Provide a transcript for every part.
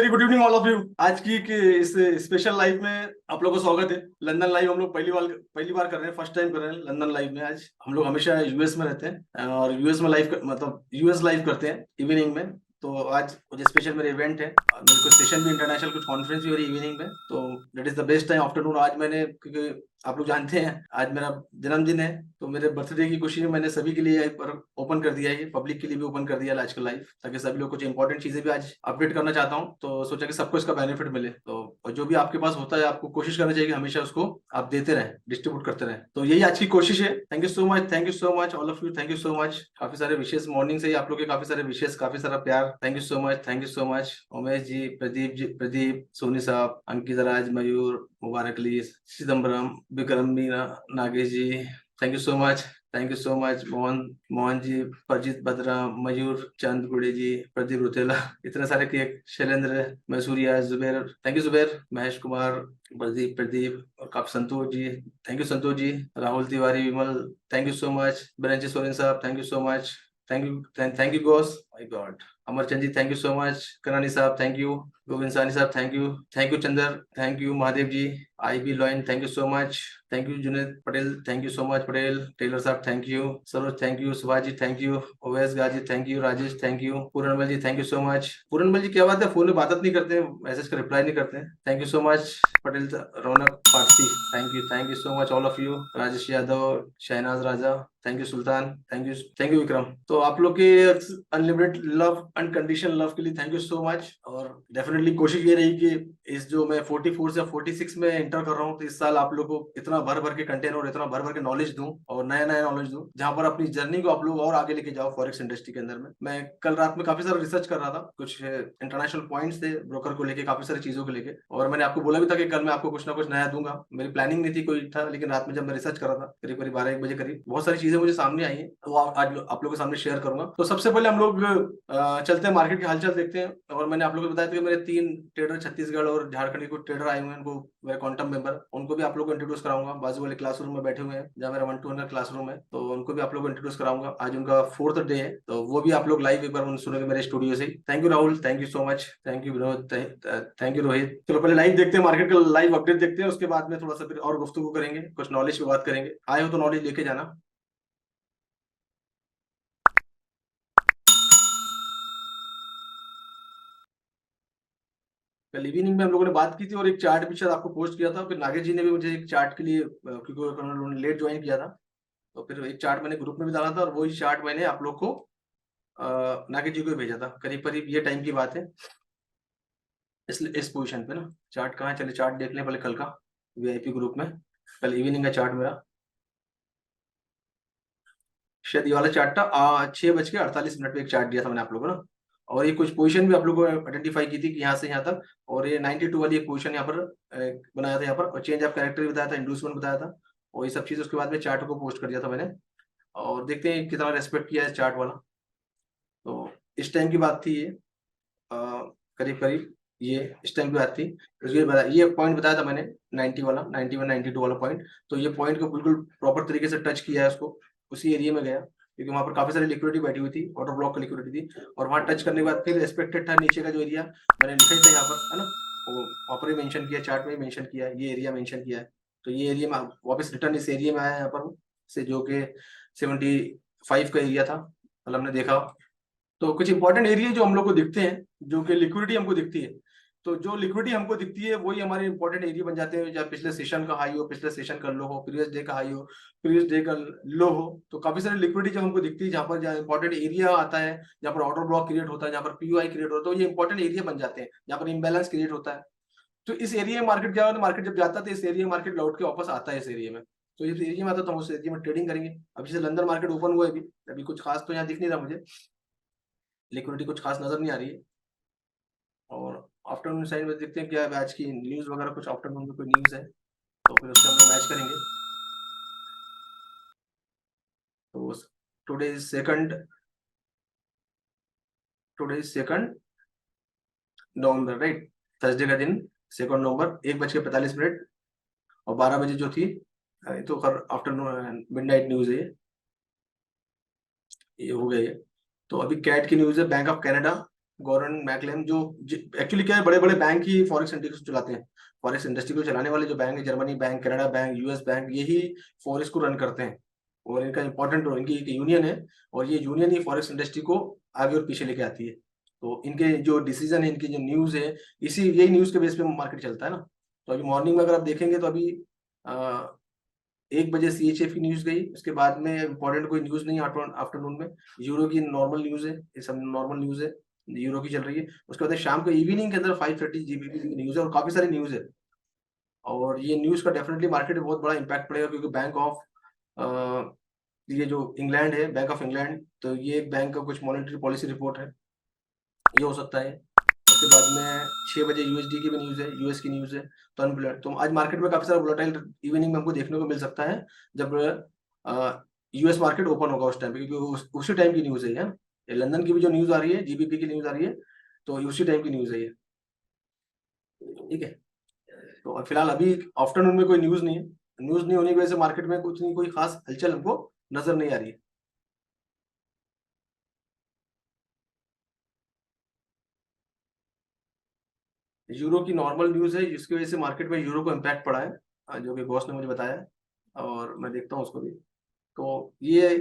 Very good evening all of you. आज की इस स्पेशल लाइव में आप लोगों को स्वागत है। लंदन लाइव हम लोग पहली बार कर रहे हैं, फर्स्ट टाइम कर रहे हैं लंदन लाइव में। आज हम लोग हमेशा यूएस में रहते हैं और यूएस में लाइव मतलब यूएस लाइव करते हैं इवनिंग में। तो आज कुछ स्पेशल मेरे इवेंट है, मेरे को सेशन भी इंटरनेशनल कुछ कॉन्फ्रेंस भी हो रही है इवनिंग में, तो that is the best time afternoon. आज मैंने, क्योंकि आप लोग जानते हैं आज मेरा जन्मदिन है, तो मेरे बर्थडे की खुशी में मैंने सभी के लिए एक बार ओपन कर दिया है, ये पब्लिक के लिए भी ओपन कर दिया है आज का लाइव, ताकि सभी लोग कुछ इंपॉर्टेंट चीजें भी आज अपडेट करना चाहता हूँ, तो सोचा कि सबको इसका बेनिफिट मिले। तो और जो भी आपके पास होता है आपको कोशिश करना चाहिए कि हमेशा उसको आप देते रहें, डिस्ट्रीब्यूट करते रहें। तो यही आज की कोशिश है। Thank you so much, thank you so much all of you, thank you so much. काफी सारे विशेष मॉर्निंग से ही आप लोग के काफी सारे विशेष, काफी सारा प्यार, thank you so much, thank you so much. Umesh ji, Pradeep ji, Pradeep, Soni साहब, Ankit Raj, Mayur, Mubarak Ali, Chidambaram, Vikram Meena, Nagesh ji, thank you so much, thank you so much. Mohan Mohan ji, Parjeet Batra, Mayur Chand Gude ji, Pradeep Rutela, इतने सारे cake, Shailendra, Maisuria, Zuber, thank you Zuber, Mahesh Kumar, Pradeep Pradeep, और काफी Santosh ji, thank you Santosh ji, Rahul Tiwari, Vimal, thank you so much, Biranchi Soren साहब, thank you so much, thank you Ghaus, my god, Amarchand ji, thank you so much, Kanani साहब, thank you, Govind Sani साहब, thank you Chandar, thank you Mahadev ji, आई बी लॉइन, thank you so much, thank you Juned Patel, thank you so much Patel, Taylor साहब, thank you, Saroj, thank you, Subhash ji, thank you, Owais Ghazi, thank you, Rajesh, thank you, Puranmal ji, thank you so much. Puranmal ji क्या बात है, phone में बात नहीं करते, मैसेज का रिप्लाई नहीं करते, thank you so much Patel. Raunak Parsi, thank you so much all of you. Rajesh Yadav, Shehnaz Raja, thank you Sultan, thank you Vikram. तो आप लोग के अनलिमिटेड लव, अनकंडीशनल लव के लिए थैंक यू सो मच। और डेफिनेटली कोशिश ये रही कि इस जो मैं 44 से 46 में एंटर कर रहा हूँ, तो इस साल आप लोग को इतना भर भर के कंटेंट और इतना भर भर के नॉलेज दूं और नया नया नॉलेज दूं, जहां पर अपनी जर्नी को आप लोग और आगे लेके जाओ फॉरेक्स इंडस्ट्री के अंदर में। मैं कल रात में काफी सारा रिसर्च कर रहा था, कुछ इंटरनेशनल पॉइंट्स थे ब्रोकर को लेके, काफी सारी चीजों को लेके, और मैंने आपको बोला भी था कि कल मैं आपको कुछ ना कुछ नया दूंगा। मेरी प्लानिंग नहीं थी कोई था, लेकिन रात में जब मैं रिसर्च कर रहा था करीब करीब 12-1 बजे करीब, बहुत सारी चीजें मुझे सामने आई है, वो आज आप लोगों के सामने शेयर करूंगा। तो सबसे पहले हम लोग चलते हैं मार्केट के हालचाल देखते हैं। और मैंने आप लोगों को बताया था कि मेरे 3 ट्रेडर छत्तीसगढ़ और झारखंड के कुछ ट्रेडर आए हुए हैं, उनको मेरे क्वांटम मेंबर, उनको भी आप लोग को इंट्रोड्यूस कराऊंगा। बाजू वाले क्लासरूम में बैठे हुए हैं जहाँ मेरा 1-to-1 क्लासरूम है, तो उनको भी आप लोग को इंट्रोड्यूस कराऊंगा। आज उनका 4th डे है, तो वो भी आप लोग लाइव एक बार सुनेंगे मेरे स्टूडियो से। Thank you Rahul, thank you so much, thank you Vinod, thank you Rohit. चलो पहले लाइव देखते हैं, मार्केट का लाइव अपडेट देखते हैं, उसके बाद में थोड़ा सा फिर और गुफ्तगू करेंगे, कुछ नॉलेज पे बात करेंगे। आए हो तो नॉलेज लेके जाना। कल इवनिंग में हम लोगों ने बात की थी और एक चार्ट भी शायद आपको पोस्ट किया था, फिर नागेश जी ने भी मुझे एक चार्ट के लिए, क्योंकि उन्होंने लेट ज्वाइन किया था, तो फिर एक चार्ट मैंने ग्रुप में भी डाला था, और वही चार्ट मैंने आप लोग को नागेश जी को भेजा था, करीब करीब ये टाइम की बात है। इसलिए इस पोजीशन पे ना, चार्ट कहाँ है, चलिए चार्ट देख लें पहले कल का, वीआईपी ग्रुप में कल इवनिंग का चार्ट मेरा, शायद ये वाला चार्ट था 6:48 पे एक चार्ट दिया था मैंने आप लोगों को ना। और ये कुछ पोजीशन भी आप लोगों को आइडेंटिफाई की थी कि यहाँ से यहाँ तक, और ये 92 वाली एक पोजीशन यहाँ पर बनाया था यहाँ पर, और चेंज ऑफ कैरेक्टर भी बताया था, इंड्यूसमेंट बताया था, और ये सब चीज उसके बाद में चार्ट को पोस्ट कर दिया था मैंने। और देखते हैं कितना रेस्पेक्ट किया है चार्ट वाला। तो इस टाइम की बात थी ये, करीब करीब ये इस टाइम की बात थी। ये पॉइंट बताया था मैंने, 90 वाला, 91 92 वाला पॉइंट। तो ये पॉइंट को बिल्कुल प्रॉपर तरीके से टच किया है उसको, उसी एरिया में गया, क्योंकि वहां पर काफी सारी लिक्विडिटी बैठी हुई थी, ऑर्डर ब्लॉक की लिक्विडिटी थी, और वहां टच करने के बाद फिर एक्सपेक्टेड था नीचे का जो एरिया मैंने लिखा ही था यहाँ पर, है ना, वो वहां पर ही मेंशन किया, चार्ट में ही मेंशन किया है, ये एरिया मेंशन किया है। तो ये एरिया में वापस रिटर्न इस एरिया में आया यहाँ पर से, जो कि 75 का एरिया था, मतलब हमने देखा। तो कुछ इंपॉर्टेंट एरिया जो हम लोग को दिखते हैं, जो कि लिक्विडिटी हमको दिखती है, तो जो लिक्विडिटी हमको दिखती है वही हमारे इंपॉर्टेंट एरिया बन जाते हैं, जहाँ पिछले सेशन का हाई हो, पिछले सेशन का लो हो, प्रीवियस डे का हाई हो, प्रीवियस डे का लो हो। तो काफी सारी लिक्विडिटी जब हमको दिखती है, जहाँ पर जहाँ इंपॉर्टेंट एरिया आता है, जहाँ पर ऑर्डर ब्लॉक क्रिएट होता है, जहाँ पर पीयूआई क्रिएट होता है, तो ये इंपॉर्टेंट एरिया बन जाते हैं जहाँ पर इम्बेलेंस क्रिएट होता है। तो इस एरिया में मार्केट क्या होता है, मार्केट जब जाता है तो इस एरिया में मार्केट लौट के वापस आता है इस एरिया में। तो इस एरिया में आता है तो हम उस एरिया में ट्रेडिंग करेंगे। अभी जैसे लंदन मार्केट ओपन हुआ है, अभी अभी कुछ खास तो यहाँ दिख नहीं रहा मुझे, लिक्विडिटी कुछ खास नजर नहीं आ रही है। और आफ्टरनून साइड में देखते हैं क्या है आज की न्यूज वगैरह, कुछ आफ्टरनून में कोई न्यूज है तो फिर उससे हम लोग मैच करेंगे। तो today is second today is second November, right, Thursday का दिन, 2 नवंबर, 1:45। और 12 बजे जो थी, ये तो खैर आफ्टरनून मिडनाइट न्यूज है, ये हो गई है। तो अभी कैट की न्यूज है, बैंक ऑफ कनाडा गॉर्डन मैकलेम, जो एक्चुअली क्या है, बड़े बड़े बैंक ही फॉरेक्स इंडेक्स चलाते हैं। फॉरेक्स इंडस्ट्री को चलाने वाले जो बैंक है, Germany bank, Canada bank, US bank, यही फॉरेक्स को रन करते हैं। और इनका इंपॉर्टेंट इनकी एक यूनियन है, और ये यूनियन ही फॉरेक्स इंडस्ट्री को आगे और पीछे लेके आती है। तो इनके जो डिसीजन है, इनकी जो न्यूज है, इसी यही न्यूज के बेस पे मार्केट चलता है ना। तो अभी मॉर्निंग में अगर आप देखेंगे तो अभी 1 बजे CHF की न्यूज गई, उसके बाद में इंपॉर्टेंट कोई न्यूज नहीं आफ्टरनून में। यूरो की नॉर्मल न्यूज है, ये सब नॉर्मल न्यूज है, यूरो की चल रही है। उसके बाद शाम को इवनिंग के अंदर 5:30 GBP की न्यूज है, और काफी सारी न्यूज है। और ये न्यूज का डेफिनेटली मार्केट में बहुत बड़ा इंपैक्ट पड़ेगा, क्योंकि बैंक ऑफ ये जो इंग्लैंड है, बैंक ऑफ इंग्लैंड, तो ये एक बैंक का कुछ मॉनेटरी पॉलिसी रिपोर्ट है, ये हो सकता है। उसके बाद में 6 बजे USD की भी न्यूज है, यूएस की न्यूज है। तो आज मार्केट में काफी सारा वोलेटाइल इवनिंग में हमको देखने को मिल सकता है, जब यूएस मार्केट ओपन होगा उस टाइम पे, क्योंकि उसी टाइम की न्यूज है ये लंदन की भी जो न्यूज आ रही है, GBP की न्यूज आ रही है, तो उसी टाइम की न्यूज है ये। ठीक है। तो फिलहाल अभी आफ्टरनून में कोई न्यूज नहीं है। न्यूज नहीं होने की वजह से मार्केट में कुछ नहीं, कोई खास हलचल हमको नजर नहीं आ रही है। यूरो की नॉर्मल न्यूज है, जिसकी वजह से मार्केट में यूरो को इम्पैक्ट पड़ा है, जो कि बॉस ने मुझे बताया, और मैं देखता हूँ उसको भी। तो ये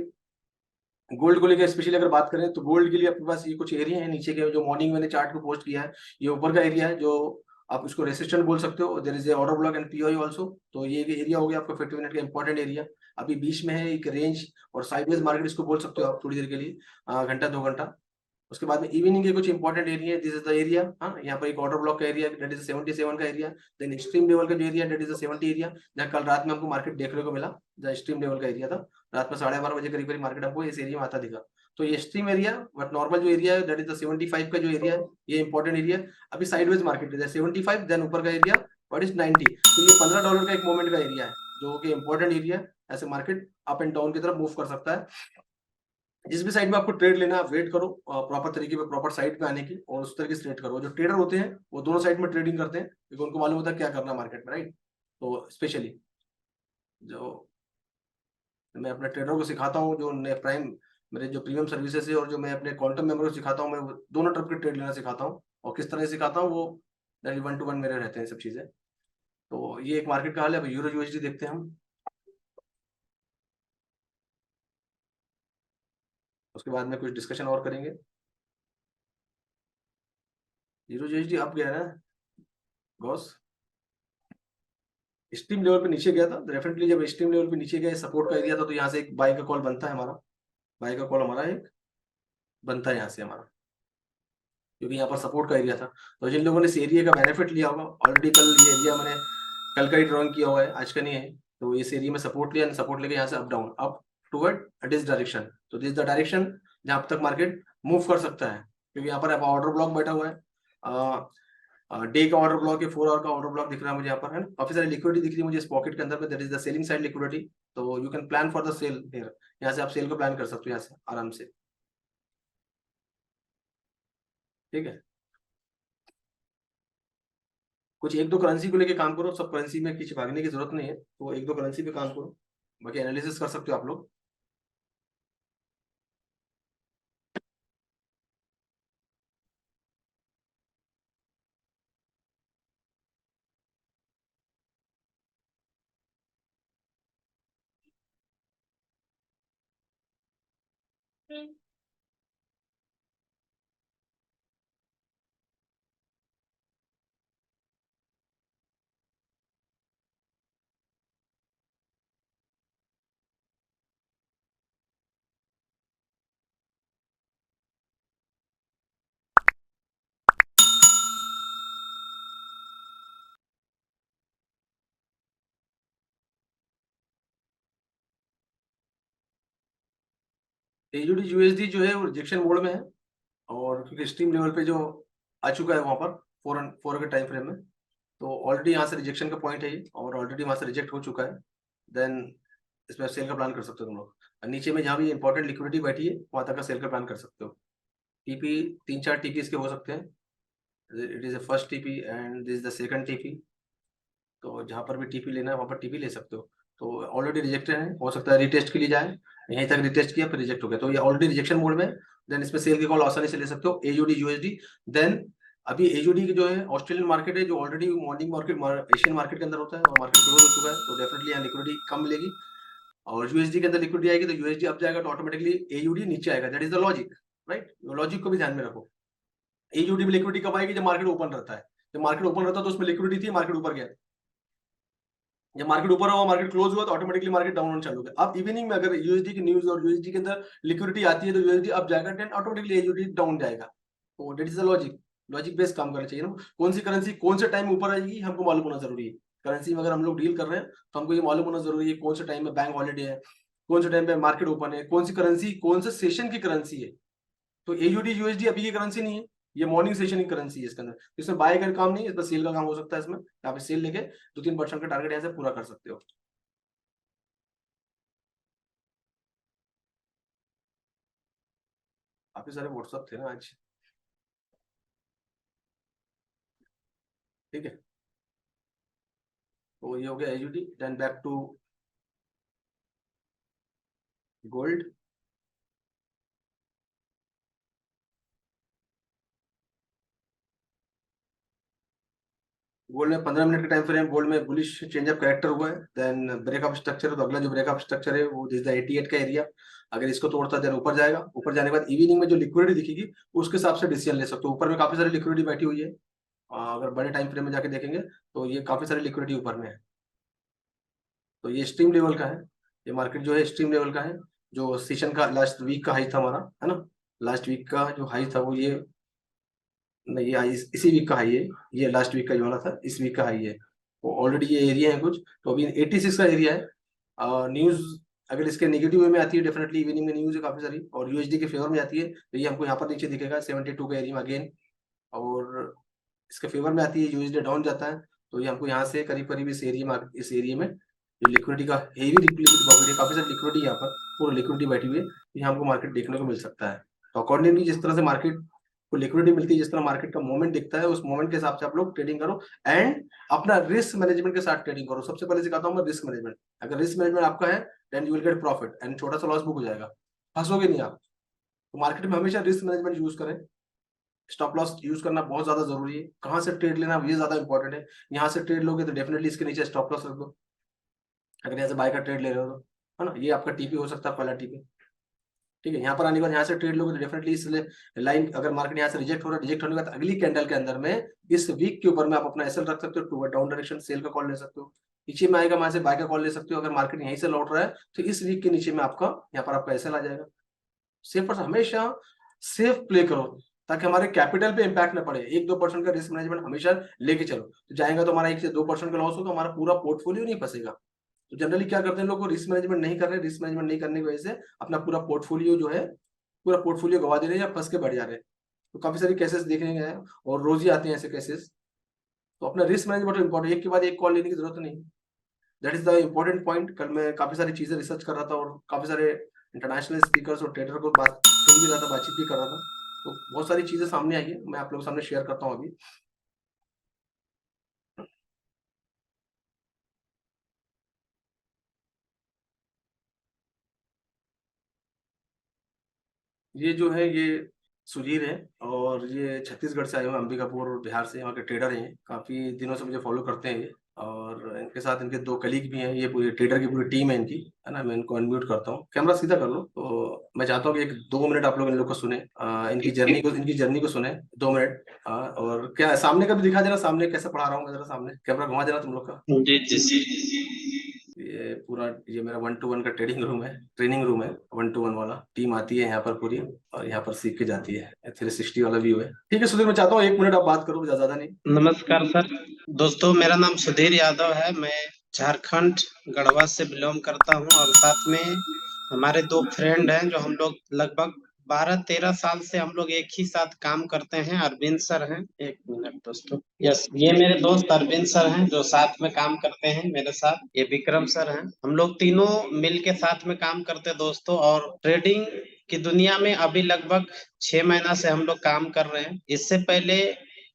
गोल्ड को लेकर स्पेशली अगर बात करें, तो गोल्ड के लिए आपके पास ये कुछ एरिया है नीचे के, जो मॉर्निंग मैंने चार्ट को पोस्ट किया है। ये ऊपर का एरिया है, जो आप उसको रेसिस्टेंट बोल सकते हो, there is a order block and POI also. तो ये एरिया हो गया आपका 50 मिनट का इंपॉर्टेंट एरिया। अभी बीच में है एक रेंज, और साइडवेज मार्केट इसको बोल सकते हो आप थोड़ी देर के लिए, घंटा 2 घंटा। उसके बाद में इवनिंग के कुछ important area, this is the area. हाँ, यहाँ पर एक ऑर्डर ब्लॉक का एरिया, दैट इज 77 का एरिया। देन एक्सट्रीम लेवल का जो एरिया, दैट इज 70 एरिया, जहाँ कल रात में हमको मार्केट देखने को मिला, जो एक्सट्रीम लेवल का एरिया था। रात में 12:30 बजे करीब करीब मार्केट हमको इस एरिया में आता दिखा। तो ये एक्सट्रीम एरिया, बट नॉर्मल जो एरिया है, दैट इज द 75 का जो एरिया है, ये इंपॉर्टेंट एरिया। अभी साइडवेज मार्केट है, 75, देन ऊपर का एरिया व्हाट इज 90। तो ये $15 का एक मोमेंट का एरिया है, जो कि इंपॉर्टेंट एरिया है। ऐसे मार्केट अप एंड डाउन की तरफ मूव कर सकता है। जिस भी साइड में आपको ट्रेड लेना है, आप वेट करो प्रॉपर तरीके पे, प्रॉपर साइड पे आने की, और उस तरीके से ट्रेड करो। जो ट्रेडर होते हैं वो दोनों साइड में ट्रेडिंग करते हैं, क्योंकि उनको मालूम होता है क्या करना मार्केट में, राइट। तो स्पेशली जो मैं अपने ट्रेडर को सिखाता हूँ, जो प्राइम मेरे जो प्रीमियम सर्विसेज है, और जो मैं अपने क्वांटम मेंबर को सिखाता हूँ, मैं दोनों तरफ के ट्रेड लेना सिखाता हूँ। और किस तरह से सिखाता हूँ, वो 1-to-1 मेरे रहते हैं सब चीजें। तो ये एक मार्केट का हाल है। अब यूरो USD देखते हैं हम, उसके बाद में कुछ डिस्कशन और करेंगे। यूरो USD अप गया है ना बॉस, स्ट्रीम लेवल पे नीचे गया था। डेफिनेटली जब स्ट्रीम लेवल पे नीचे गया, सपोर्ट का एरिया था, तो यहाँ से एक बाय का कॉल बनता है हमारा। बाय का कॉल हमारा एक बनता है यहाँ से हमारा, क्योंकि यहाँ पर सपोर्ट का एरिया था। तो जिन लोगों ने इस एरिया का बेनिफिट लिया होगा ऑलरेडी, कल ये एरिया मैंने कल का ही ड्रॉइंग किया हुआ है, आज का नहीं है। तो इस एरिया में सपोर्ट लिया, सपोर्ट लेके यहाँ से up down, up toward this direction. तो दिस द डायरेक्शन जहाँ तक मार्केट मूव कर सकता है, क्योंकि यहाँ पर ऑर्डर ब्लॉक बैठा हुआ है। डे का ऑर्डर ब्लॉक है, 4 आवर का ऑर्डर ब्लॉक दिख रहा है मुझे यहाँ पर, है ना। काफी सारी लिक्विडिटी दिख रही है मुझे इस पॉकेट के अंदर में, that is the selling side liquidity. तो you can plan for the sale here, यहाँ से आप सेल को प्लान कर सकते हो यहाँ से आराम से। ठीक है। कुछ एक दो करेंसी को लेके काम करो, सब करेंसी में किसी भागने की जरूरत नहीं है, तो एक दो करेंसी पे काम करो, बाकी एनालिसिस कर सकते हो आप लोग। AUD USD जो है वो रिजेक्शन मोड में है, और क्योंकि स्ट्रीम लेवल पे जो आ चुका है वहां पर 4 के टाइम फ्रेम में, तो ऑलरेडी यहाँ से रिजेक्शन का पॉइंट है ये, और ऑलरेडी वहां से रिजेक्ट हो चुका है। देन इसमें सेल का प्लान कर सकते हो तुम लोग। और नीचे में जहाँ भी इंपॉर्टेंट लिक्विडिटी बैठी है, वहां तक का सेल का प्लान कर सकते हो। टीपी 3-4 टीपी इसके हो सकते हैं। It is a first TP and this the second TP. तो जहाँ पर भी टीपी लेना है, वहां पर टीपी ले सकते हो। तो ऑलरेडी रिजेक्टेड है, हो सकता है रिटेस्ट के लिए जाए, यहीं तक रिटेस्ट किया फिर रिजेक्ट हो गया, तो ये ऑलरेडी रिजेक्शन मोड में है। देन इसमें सेल की कॉल आसानी से ले सकते हो, एयूडी यूएसडी। देन अभी एयूडी की जो है ऑस्ट्रेलियन मार्केट है, जो already morning market Asian market के अंदर होता है और मार्केट क्लोज हो चुका है, तो डेफिनेटली यहाँ लिक्विडिटी कम मिलेगी। और यूएसडी के अंदर लिक्विडिटी आएगी तो यूएसडी अप जाएगा तो ऑटोमेटिकली एयूडी नीचे आएगा। That is the logic, right? Logic को भी ध्यान में रखो। एयूडी में लिक्विडिटी कब आएगी? जब मार्केट ओपन रहता है। जब मार्केट ओपन रहता है तो उसमें लिक्विडिटी थी, मार्केट ऊपर गया। जब मार्केट ऊपर हुआ, मार्केट क्लोज हुआ, तो ऑटोमेटिकली मार्केट डाउन होना चालू हो गया। अब इवनिंग में अगर यूएसडी की न्यूज और यूएसडी के अंदर लिक्विडिटी आती है तो यूएसडी अप जाएगा, देन ऑटोमेटिकली एयूडी डाउन जाएगा। तो that is the logic. Logic based काम करना चाहिए ना। कौन सी करेंसी कौन से टाइम ऊपर आएगी हमको मालूम होना जरूरी है। करेंसी में अगर हम लोग डील कर रहे हैं तो हमको ये मालूम होना जरूरी है कौन से टाइम में बैंक हॉलीडे है, कौन से टाइम पे मार्केट ओपन है, कौन सी करेंसी कौन से सेशन की करेंसी है। तो एयूडी यूएसडी अभी की करेंसी नहीं है, ये मॉर्निंग सेशन की करेंसी है। इसके अंदर इसमें बाय का काम नहीं है, इसमें सेल का काम हो सकता है। इसमें यहाँ पे सेल लेके 2-3% का टारगेट यहाँ से पूरा कर सकते हो। काफी सारे व्हाट्सअप थे ना आज। ठीक है, तो ये हो गया AUD. Then back to gold. Gold में 15 मिनट का टाइम फ्रेम, गोल्ड में बुलिश चेंज ऑफ कैरेक्टर हुआ है। देन ब्रेकअप स्ट्रक्चर है, तो अगला जो ब्रेकअप स्ट्रक्चर है वो दिस द 88 का एरिया। अगर इसको तोड़ता है देन ऊपर जाएगा। ऊपर जाने के बाद इवनिंग में जो लिक्विडिटी दिखेगी उसके हिसाब से डिसीजन ले सकते हो। ऊपर में काफी सारी लिक्विडिटी बैठी हुई है। अगर बड़े टाइम फ्रेम में जाके देखेंगे तो ये काफी सारी लिक्विडिटी ऊपर में है। तो ये स्ट्रीम लेवल का है, ये मार्केट जो है स्ट्रीम लेवल का है। जो सेशन का लास्ट वीक का हाई था हमारा, है ना, लास्ट वीक का जो हाई था वो ये नहीं, ये हाई इसी वीक का हाई है। ये लास्ट वीक का जो वाला था इस वीक का हाई है। तो ऑलरेडी ये एरिया है कुछ, तो अभी 86 का एरिया है। न्यूज अगर इसके नेगेटिव वे में आती है, डेफिनेटली इवनिंग में न्यूज है काफी सारी, और यूएसडी के फेवर में आती है तो ये हमको यहाँ पर नीचे दिखेगा 72 का एरिया अगेन। और इसके फेवर में आती है, यूएसडी डाउन जाता है तो ये हमको यहाँ से करीब करीब इस एरिया में जो लिक्विडिटी का हेवी लिक्विडिटी पॉकेट है, काफी सारी लिक्विडिटी यहाँ पर पूरी लिक्विडिटी बैठी हुई है, यहाँ हमको मार्केट देखने को मिल सकता है। तो अकॉर्डिंगली जिस तरह से मार्केट को लिक्विडिटी मिलती है, जिस तरह मार्केट का मूवमेंट दिखता है, उस मूवमेंट के हिसाब से आप लोग ट्रेडिंग करो एंड अपना रिस्क मैनेजमेंट के साथ ट्रेडिंग करो। सबसे पहले सिखाता हूँ मैं रिस्क मैनेजमेंट। अगर रिस्क मैनेजमेंट आपका है then you will get profit and छोटा सा लॉस बुक हो जाएगा, फंसोगे नहीं आप। तो मार्केट में हमेशा रिस्क मैनेजमेंट यूज करें। स्टॉप लॉस यूज करना बहुत ज्यादा जरूरी है। कहाँ से ट्रेड लेना ये ज्यादा इंपॉर्टेंट है। यहाँ से ट्रेड लोगे तो डेफिनेटली इसके नीचे स्टॉप लॉस रख दो। अगर यहाँ से बाय का ट्रेड ले रहे हो तो, है ना, ये आपका टीपी हो सकता है, पहला टीपी। ठीक है, यहाँ पर आने के बाद यहाँ से ट्रेड लोगे तो डेफिनेटली इस लाइन अगर मार्केट यहाँ से रिजेक्ट हो रहा है, रिजेक्ट होने के बाद अगली कैंडल के अंदर में इस वीक के ऊपर में आप अपना एसएल रख सकते हो, टू डाउन डायरेक्शन सेल का कॉल ले सकते हो। नीचे में आएगा वहां से बाय का कॉल ले सकते हो। अगर मार्केट यहीं से लौट रहा है तो इस वीक के नीचे में आपका यहाँ पर आपका एसएल आ जाएगा। सेफ पर हमेशा सेफ प्ले करो ताकि हमारे कैपिटल पे इंपैक्ट ना पड़े। 1-2% का रिस्क मैनेजमेंट हमेशा लेके चलो, तो जाएगा तो हमारा 1 से 2% का लॉस होगा, हमारा पूरा पोर्टफोलियो नहीं फंसेगा। तो जनरली क्या करते हैं लोग, रिस्क मैनेजमेंट नहीं कर रहे, रिस्क मैनेजमेंट नहीं करने की वजह से अपना पूरा पोर्टफोलियो जो है पूरा पोर्टफोलियो गवा दे रहे हैं या फंस के बैठ जा रहे हैं। तो काफी सारी केसेस देखने गए हैं और रोज ही आते हैं ऐसे केसेस। तो अपना रिस्क मैनेजमेंट इंपॉर्टेंट, एक के बाद एक कॉल लेने की जरूरत नहीं। That is the important point. कल मैं काफी सारी चीजें रिसर्च कर रहा था और काफी सारे इंटरनेशनल स्पीकर्स और ट्रेडर को बात सुन भी रहा था, बातचीत भी कर रहा था। तो बहुत सारी चीजें सामने आई है, मैं आप लोगों के सामने शेयर करता हूँ अभी। ये जो है ये सुधीर है और ये छत्तीसगढ़ से आए हुए हैं, अंबिकापुर और बिहार से। यहाँ के ट्रेडर हैं, काफी दिनों से मुझे फॉलो करते हैं ये। और इनके साथ इनके 2 कलीग भी हैं। ये पूरी ट्रेडर की पूरी टीम है इनकी, है ना। मैं इनको अनम्यूट करता हूँ, कैमरा सीधा कर लो। तो मैं चाहता हूँ कि 1-2 मिनट आप लोग इन लोग को सुने, इनकी जर्नी को सुने 2 मिनट। और क्या सामने का भी दिखा देना, सामने कैसे पढ़ा रहा हूँ मैं, जरा सामने कैमरा घुमा देना तुम लोग का। जी जी। ये पूरा ये मेरा 1-to-1 का ट्रेनिंग रूम है 1-to-1 वाला। टीम आती है यहाँ पर पूरी और यहाँ पर सीख के जाती है। 360 वाला व्यू है। ठीक है सुधीर, मैं चाहता हूँ 1 मिनट आप बात करो, ज्यादा नहीं। नमस्कार सर। दोस्तों मेरा नाम सुधीर यादव है, मैं झारखंड गढ़वा से बिलोंग करता हूं और साथ में हमारे 2 फ्रेंड हैं जो हम लोग लगभग 12-13 साल से हम लोग एक ही साथ काम करते हैं। अरविंद सर हैं, एक मिनट दोस्तों, यस, ये मेरे दोस्त अरविंद सर हैं जो साथ में काम करते हैं मेरे साथ। ये विक्रम सर हैं, हम लोग तीनों मिल के साथ में काम करते हैं दोस्तों। और ट्रेडिंग की दुनिया में अभी लगभग 6 महीना से हम लोग काम कर रहे हैं। इससे पहले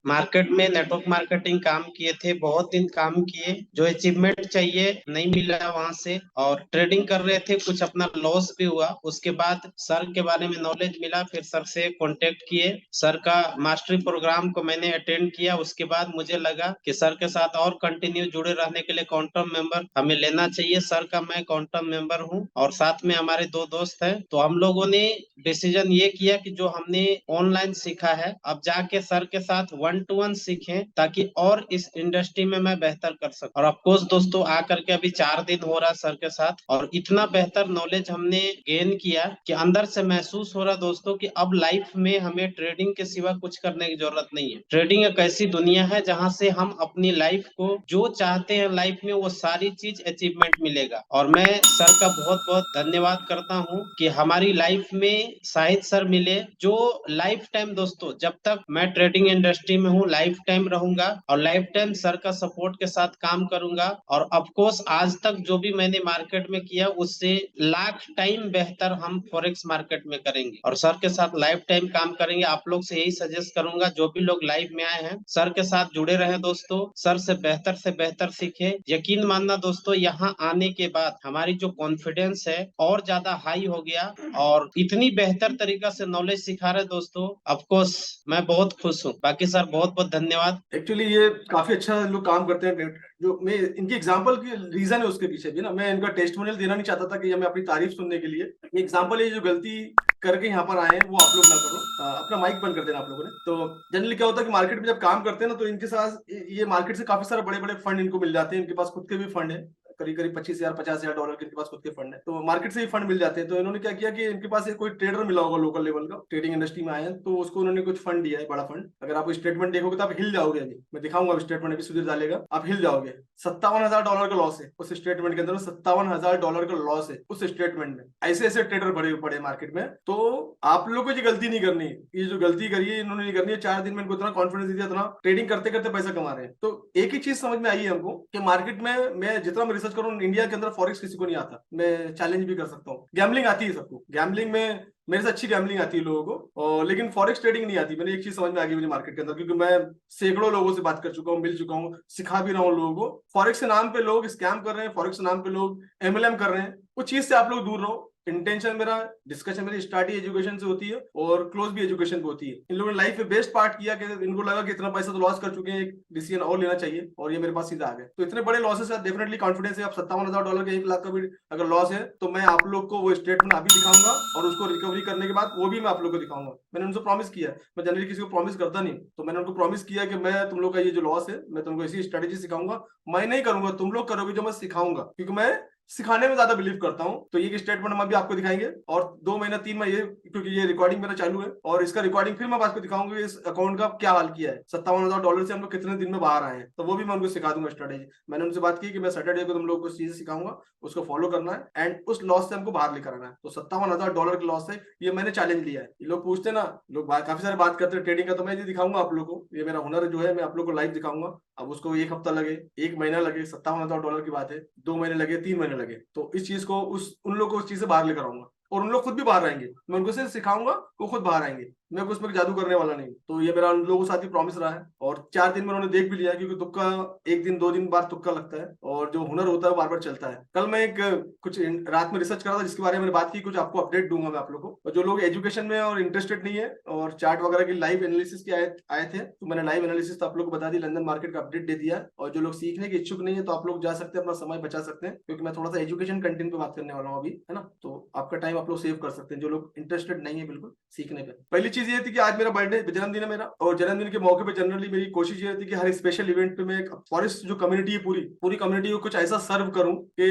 मार्केट में नेटवर्क मार्केटिंग काम किए थे, बहुत दिन काम किए, जो अचीवमेंट चाहिए नहीं मिला वहां से, और ट्रेडिंग कर रहे थे, कुछ अपना लॉस भी हुआ। उसके बाद सर के बारे में नॉलेज मिला, फिर सर से कांटेक्ट किए, सर का मास्टरी प्रोग्राम को मैंने अटेंड किया। उसके बाद मुझे लगा कि सर के साथ और कंटिन्यू जुड़े रहने के लिए क्वांटम मेंबर हमें लेना चाहिए। सर का मैं क्वांटम मेंबर हूं और साथ में हमारे दो दोस्त हैं। तो हम लोगों ने डिसीजन ये किया कि जो हमने ऑनलाइन सीखा है अब जाके सर के साथ 1-to-1 सीखें, ताकि और इस इंडस्ट्री में मैं बेहतर कर सकूं। और ऑफकोर्स दोस्तों, आकर के अभी 4 दिन हो रहा सर के साथ, और इतना बेहतर नॉलेज हमने गेन किया कि अंदर से महसूस हो रहा दोस्तों कि अब लाइफ में हमें ट्रेडिंग के सिवा कुछ करने की जरूरत नहीं है। ट्रेडिंग एक ऐसी दुनिया है जहां से हम अपनी लाइफ को जो चाहते हैं लाइफ में वो सारी चीज अचीवमेंट मिलेगा। और मैं सर का बहुत बहुत धन्यवाद करता हूं कि हमारी लाइफ में शाहिद सर मिले, जो लाइफ टाइम दोस्तों, जब तक मैं ट्रेडिंग इंडस्ट्री में हूँ लाइफ टाइम रहूंगा और लाइफ टाइम सर का सपोर्ट के साथ काम करूंगा। और ऑफ कोर्स आज तक जो भी मैंने मार्केट में किया उससे लाख टाइम बेहतर हम फॉरेक्स मार्केट में करेंगे और सर के साथ लाइफ टाइम काम करेंगे। आप लोग से यही सजेस्ट करूंगा, जो भी लोग लाइव में आए हैं सर के साथ जुड़े रहे दोस्तों, सर से बेहतर सीखे। यकीन मानना दोस्तों, यहाँ आने के बाद हमारी जो कॉन्फिडेंस है और ज्यादा हाई हो गया और इतनी बेहतर तरीका से नॉलेज सिखा रहे दोस्तों, ऑफ कोर्स मैं बहुत खुश हूँ। बाकी सर बहुत बहुत धन्यवाद। एक्चुअली ये काफी अच्छा लोग काम करते हैं। जो मैं इनकी एग्जांपल की रीजन है उसके पीछे भी ना, मैं इनका टेस्टिमोनियल देना नहीं चाहता था कि हमें अपनी तारीफ सुनने के लिए। ये एग्जांपल है, जो गलती करके यहाँ पर आए हैं वो आप लोग ना करो। अपना माइक बंद कर देना आप लोगों ने। तो जनरली क्या होता है कि मार्केट में जब काम करते हैं ना, तो इनके साथ ये मार्केट से काफी सारे बड़े बड़े फंड इनको मिल जाते हैं। इनके पास खुद के भी फंड है, करीब करीब 25,000 50,000 डॉलर के इनके पास खुद के फंड है। तो मार्केट से ही फंड मिल जाते हैं। तो इन्होंने क्या किया कि इनके पास एक कोई ट्रेडर मिला होगा लोकल लेवल का, ट्रेडिंग इंडस्ट्री में आए हैं, तो उसको उन्होंने कुछ फंड दिया है, बड़ा फंड। अगर आप स्टेटमेंट देखोगे तो आप हिल जाओगे। अभी मैं दिखाऊंगा स्टेटमेंट, अभी सुधीर डालेगा, आप हिल जाओगे। 57,000 डॉलर का लॉस है उस स्टेटमेंट के अंदर। 57,000 डॉलर का लॉस है उस स्टेटमेंट में। ऐसे ऐसे ट्रेडर बड़े पड़े मार्केट में। तो आप लोगों को ये गलती नहीं करनी है। ये जो गलती करी है इन्होंने नहीं करनी है। 4 दिन में इनको इतना कॉन्फिडेंस दिया, इतना ट्रेडिंग करते करते पैसा कमा रहे हैं। तो एक ही चीज समझ में आई है हमको कि मार्केट में मैं जितना मैं रिसर्च करूँ, इंडिया के अंदर फॉरेक्स किसी को नहीं आता। मैं चैलेंज भी कर सकता हूँ। गैम्बलिंग आती है सबको, गैम्बलिंग में मेरे से अच्छी गैम्बलिंग आती है लोगों को, और लेकिन फॉरेक्स ट्रेडिंग नहीं आती। मैंने एक चीज समझ में आ गई मुझे मार्केट के अंदर, क्योंकि मैं सैकड़ों लोगों से बात कर चुका हूँ, मिल चुका हूँ, सिखा भी रहा हूँ लोगों को। फॉरेक्स के नाम पे लोग स्कैम कर रहे हैं, फॉरेक्स के नाम पे लोग एमएलएम कर रहे हैं। उस चीज से आप लोग दूर रहो। इंटेंशन मेरा, डिस्कशन मेरी स्टार्ट ही एजुकेशन से होती है और क्लोज भी एजुकेशन पे होती है। इन लोगों ने लाइफ में बेस्ट पार्ट किया कि इनको लगा कि इतना पैसा तो लॉस कर चुके हैं, एक डिसीजन और लेना चाहिए, और ये मेरे पास सीधा आ गए। तो इतने बड़े लॉसेस है, डेफिनेटली कॉन्फिडेंस है। आप 57,000 डॉलर के 1 लाख का भी अगर लॉस है, तो मैं आप लोग को वो स्टेटमेंट अभी दिखाऊंगा, और उसको रिकवरी करने के बाद वो भी मैं आप लोग को दिखाऊंगा। मैंने उनसे प्रॉमिस किया। मैं जनरली किसी को प्रॉमिस करता नहीं, तो मैंने उनको प्रॉमिस किया कि मैं तुम लोग का ये जो लॉस है, मैं तुमको ऐसी स्ट्रेटेजी सिखाऊंगा। मैं नहीं करूंगा, तुम लोग करोगे जो मैं सिखाऊंगा, क्योंकि मैं सिखाने में ज्यादा बिलीव करता हूं। तो ये स्टेटमेंट हम अभी आपको दिखाएंगे, और 2 महीना 3 महीने, क्योंकि ये रिकॉर्डिंग मेरा चालू है, और इसका रिकॉर्डिंग फिर मैं आपको दिखाऊंगा इस अकाउंट का क्या हाल किया है। 57,000 डॉलर से हम लोग कितने दिन में बाहर आए हैं, तो वो भी मैं उनको सिखा दूंगा स्ट्रेटेजी। मैंने उनसे बात की कि मैं सैटरडे को तुम लोग को चीजें सिखाऊंगा, उसको फॉलो करना है एंड उस लॉस से हमको बाहर लेकर आना है। तो 57,000 डॉलर के लॉस है, ये मैंने चैलेंज लिया है। ये लोग पूछते हैं ना, लोग काफी सारे बात करते हैं ट्रेडिंग का, तो मैं ये दिखाऊंगा आप लोग को। ये मेरा हुनर जो है, मैं आप लोग को लाइव दिखाऊंगा। अब उसको 1 हफ्ता लगे, 1 महीना लगे, 57,000 डॉलर की बात है, 2 महीने लगे, 3 महीने लगे, तो इस चीज को उन लोग को उस चीज से बाहर लेकर आऊंगा, और उन लोग खुद भी बाहर आएंगे। मैं उनको सिर्फ सिखाऊंगा, वो खुद बाहर आएंगे। मैं उसमें जादू करने वाला नहीं। तो ये मेरा उन लोगों के साथ ही प्रॉमिस रहा है, और 4 दिन में उन्होंने देख भी लिया, क्योंकि तुक्का 1 दिन 2 दिन बाद तुक्का लगता है, और जो हुनर होता है वो बार बार चलता है। कल मैं एक कुछ रात में रिसर्च कर रहा था, जिसके बारे में मैंने बात की, कुछ आपको अपडेट दूंगा मैं आप लोग को। और जो लोग एजुकेशन में और इंटरेस्टेड नहीं है, और चार्ट वगैरह की लाइव एनालिसिस की आए थे, तो मैंने लाइव एनालिसिस तो आप लोग को बता दी, लंदन मार्केट का अपडेट दे दिया। और जो लोग सीखने के इच्छुक नहीं है, तो आप लोग जा सकते हैं, अपना समय बचा सकते हैं, क्योंकि मैं थोड़ा सा एजुकेशन कंटेंट पे बात करने वाला हूँ अभी, है ना। तो आपका टाइम आप लोग सेव कर सकते हैं, जो लोग इंटरेस्टेड नहीं है बिल्कुल सीखने पे। पहली चीज ये थी कि आज मेरा बर्थडे, जन्मदिन है मेरा, और जन्मदिन के मौके पे जनरली मेरी कोशिश ये थी कि हर स्पेशल इवेंट पे मैं फॉरेस्ट जो कम्युनिटी है, पूरी पूरी कम्युनिटी को कुछ ऐसा सर्व करूं कि